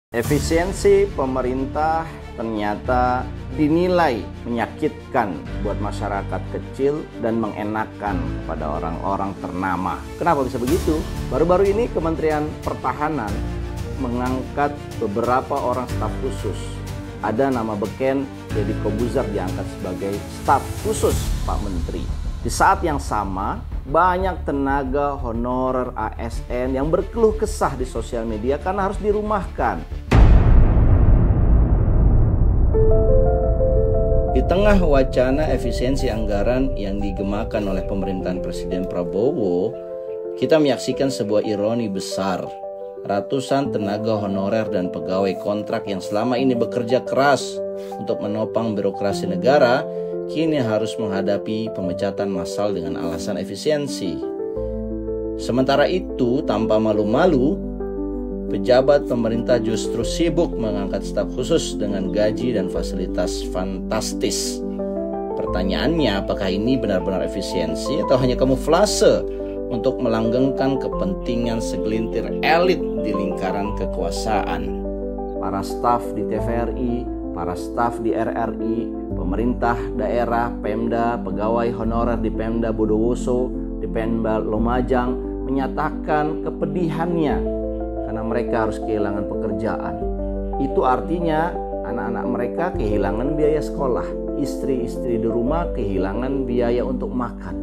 Efisiensi pemerintah ternyata dinilai menyakitkan buat masyarakat kecil dan mengenakan pada orang-orang ternama. Kenapa bisa begitu? Baru-baru ini Kementerian Pertahanan mengangkat beberapa orang staf khusus. Ada nama beken Deddy Corbuzier diangkat sebagai staf khusus Pak Menteri. Di saat yang sama, banyak tenaga honorer ASN yang berkeluh kesah di sosial media karena harus dirumahkan. Di tengah wacana efisiensi anggaran yang digemakan oleh pemerintahan Presiden Prabowo, kita menyaksikan sebuah ironi besar. Ratusan tenaga honorer dan pegawai kontrak yang selama ini bekerja keras untuk menopang birokrasi negara, kini harus menghadapi pemecatan massal dengan alasan efisiensi. Sementara itu, tanpa malu-malu, pejabat pemerintah justru sibuk mengangkat staf khusus dengan gaji dan fasilitas fantastis. Pertanyaannya, apakah ini benar-benar efisiensi atau hanya kamuflase untuk melanggengkan kepentingan segelintir elit di lingkaran kekuasaan? Para staf di TVRI, para staf di RRI, pemerintah daerah, Pemda, pegawai honorer di Pemda Bondowoso, di Pemda Lumajang menyatakan kepedihannya karena mereka harus kehilangan pekerjaan. Itu artinya anak-anak mereka kehilangan biaya sekolah, istri-istri di rumah kehilangan biaya untuk makan.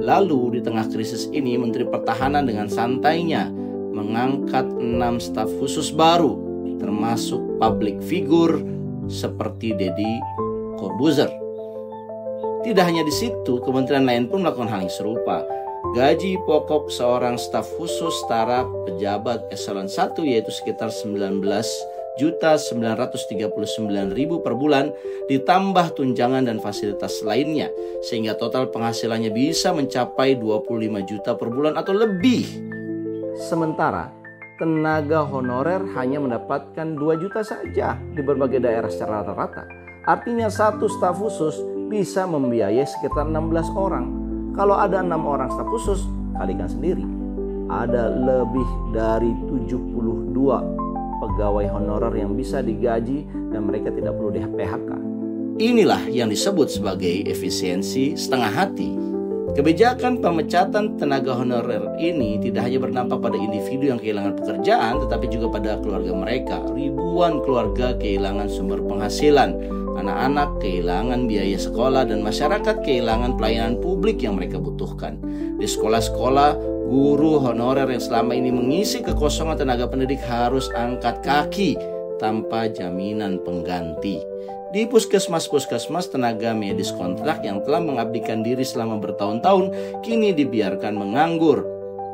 Lalu di tengah krisis ini, Menteri Pertahanan dengan santainya mengangkat 6 staf khusus baru, termasuk public figure seperti Deddy Corbuzier. Tidak hanya di situ, kementerian lain pun melakukan hal yang serupa. Gaji pokok seorang staf khusus setara pejabat eselon 1 yaitu sekitar 19.939.000 per bulan ditambah tunjangan dan fasilitas lainnya sehingga total penghasilannya bisa mencapai 25 juta per bulan atau lebih. Sementara tenaga honorer hanya mendapatkan 2 juta saja di berbagai daerah secara rata-rata. Artinya satu staf khusus bisa membiayai sekitar 16 orang. Kalau ada 6 orang staf khusus, kalikan sendiri. Ada lebih dari 72 pegawai honorer yang bisa digaji dan mereka tidak perlu di-PHK. Inilah yang disebut sebagai efisiensi setengah hati. Kebijakan pemecatan tenaga honorer ini tidak hanya berdampak pada individu yang kehilangan pekerjaan, tetapi juga pada keluarga mereka. Ribuan keluarga kehilangan sumber penghasilan, anak-anak kehilangan biaya sekolah, dan masyarakat kehilangan pelayanan publik yang mereka butuhkan. Di sekolah-sekolah, guru honorer yang selama ini mengisi kekosongan tenaga pendidik harus angkat kaki tanpa jaminan pengganti. Di puskesmas-puskesmas, tenaga medis kontrak yang telah mengabdikan diri selama bertahun-tahun kini dibiarkan menganggur.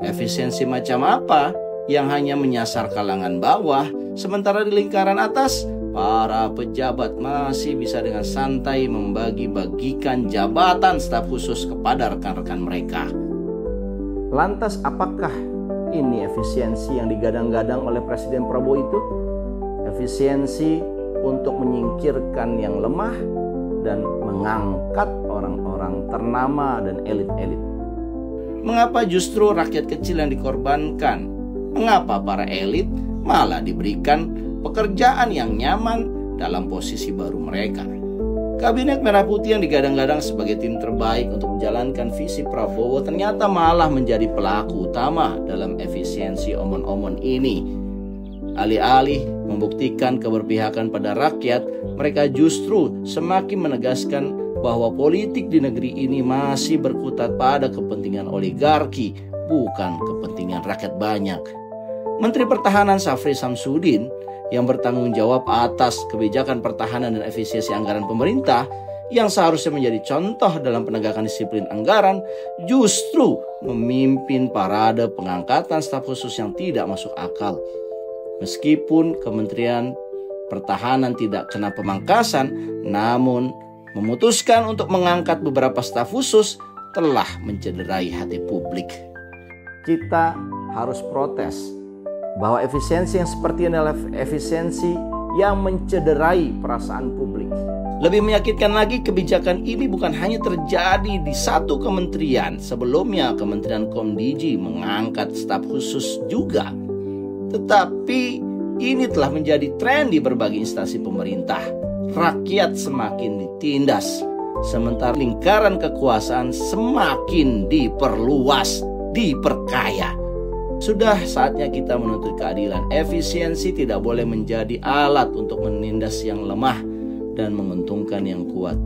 Efisiensi macam apa yang hanya menyasar kalangan bawah, sementara di lingkaran atas para pejabat masih bisa dengan santai membagi-bagikan jabatan staf khusus kepada rekan-rekan mereka. Lantas apakah ini efisiensi yang digadang-gadang oleh Presiden Prabowo itu? Efisiensi untuk menyingkirkan yang lemah dan mengangkat orang-orang ternama dan elit-elit. Mengapa justru rakyat kecil yang dikorbankan? Mengapa para elit malah diberikan pekerjaan yang nyaman dalam posisi baru mereka? Kabinet Merah Putih yang digadang-gadang sebagai tim terbaik untuk menjalankan visi Prabowo ternyata malah menjadi pelaku utama dalam efisiensi omon-omon ini. Alih-alih membuktikan keberpihakan pada rakyat, mereka justru semakin menegaskan bahwa politik di negeri ini masih berkutat pada kepentingan oligarki, bukan kepentingan rakyat banyak. Menteri Pertahanan Syafri Samsudin yang bertanggung jawab atas kebijakan pertahanan dan efisiensi anggaran pemerintah yang seharusnya menjadi contoh dalam penegakan disiplin anggaran, justru memimpin parade pengangkatan staf khusus yang tidak masuk akal. Meskipun Kementerian Pertahanan tidak kena pemangkasan, namun memutuskan untuk mengangkat beberapa staf khusus telah mencederai hati publik. Kita harus protes bahwa efisiensi yang seperti ini adalah efisiensi yang mencederai perasaan publik. Lebih menyakitkan lagi, kebijakan ini bukan hanya terjadi di satu kementerian. Sebelumnya Kementerian Komdiji mengangkat staf khusus juga. Tetapi Ini telah menjadi tren di berbagai instansi pemerintah. Rakyat semakin ditindas, sementara lingkaran kekuasaan semakin diperluas, diperkaya. Sudah saatnya kita menuntut keadilan. Efisiensi tidak boleh menjadi alat untuk menindas yang lemah dan menguntungkan yang kuat.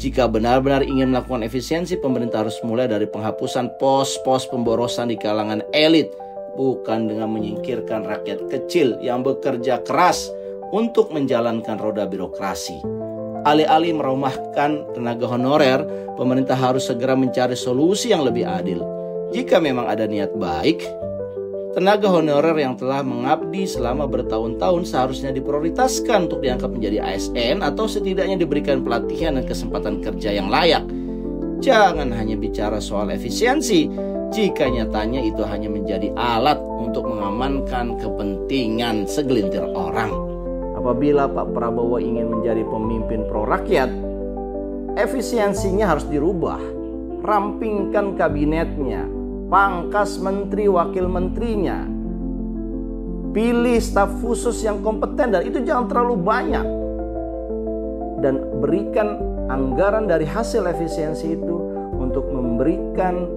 Jika benar-benar ingin melakukan efisiensi, pemerintah harus mulai dari penghapusan pos-pos pemborosan di kalangan elit, bukan dengan menyingkirkan rakyat kecil yang bekerja keras untuk menjalankan roda birokrasi. Alih-alih merumahkan tenaga honorer, pemerintah harus segera mencari solusi yang lebih adil. Jika memang ada niat baik, tenaga honorer yang telah mengabdi selama bertahun-tahun seharusnya diprioritaskan untuk diangkat menjadi ASN atau setidaknya diberikan pelatihan dan kesempatan kerja yang layak. Jangan hanya bicara soal efisiensi jika nyatanya itu hanya menjadi alat untuk mengamankan kepentingan segelintir orang. Apabila Pak Prabowo ingin menjadi pemimpin pro rakyat, efisiensinya harus dirubah. Rampingkan kabinetnya, pangkas menteri wakil menterinya, pilih staf khusus yang kompeten, dan itu jangan terlalu banyak, dan berikan anggaran dari hasil efisiensi itu untuk memberikan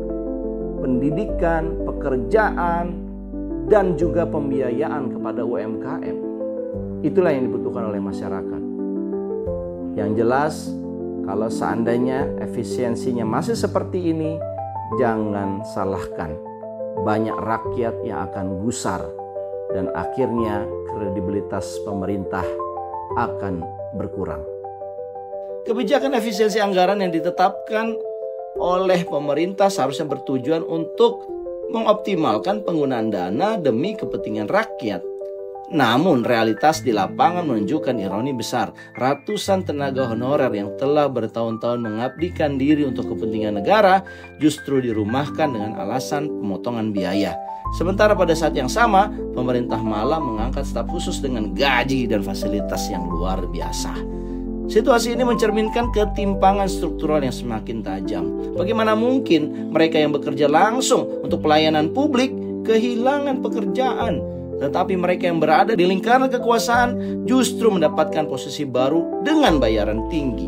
pendidikan, pekerjaan, dan juga pembiayaan kepada UMKM. Itulah yang dibutuhkan oleh masyarakat. Yang jelas, kalau seandainya efisiensinya masih seperti ini, jangan salahkan. Banyak rakyat yang akan gusar dan akhirnya kredibilitas pemerintah akan berkurang. Kebijakan efisiensi anggaran yang ditetapkan oleh pemerintah seharusnya bertujuan untuk mengoptimalkan penggunaan dana demi kepentingan rakyat. Namun realitas di lapangan menunjukkan ironi besar. Ratusan tenaga honorer yang telah bertahun-tahun mengabdikan diri untuk kepentingan negara justru dirumahkan dengan alasan pemotongan biaya. Sementara pada saat yang sama, pemerintah malah mengangkat staf khusus dengan gaji dan fasilitas yang luar biasa. Situasi ini mencerminkan ketimpangan struktural yang semakin tajam. Bagaimana mungkin mereka yang bekerja langsung untuk pelayanan publik kehilangan pekerjaan, tetapi mereka yang berada di lingkaran kekuasaan justru mendapatkan posisi baru dengan bayaran tinggi.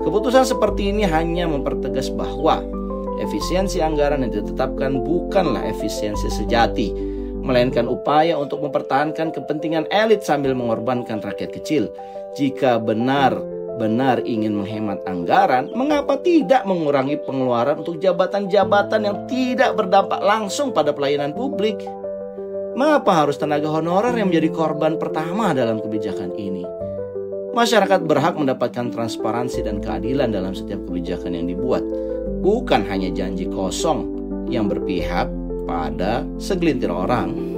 Keputusan seperti ini hanya mempertegas bahwa efisiensi anggaran yang ditetapkan bukanlah efisiensi sejati, melainkan upaya untuk mempertahankan kepentingan elit sambil mengorbankan rakyat kecil. Jika benar-benar ingin menghemat anggaran, mengapa tidak mengurangi pengeluaran untuk jabatan-jabatan yang tidak berdampak langsung pada pelayanan publik? Mengapa harus tenaga honorer yang menjadi korban pertama dalam kebijakan ini? Masyarakat berhak mendapatkan transparansi dan keadilan dalam setiap kebijakan yang dibuat, bukan hanya janji kosong yang berpihak pada segelintir orang.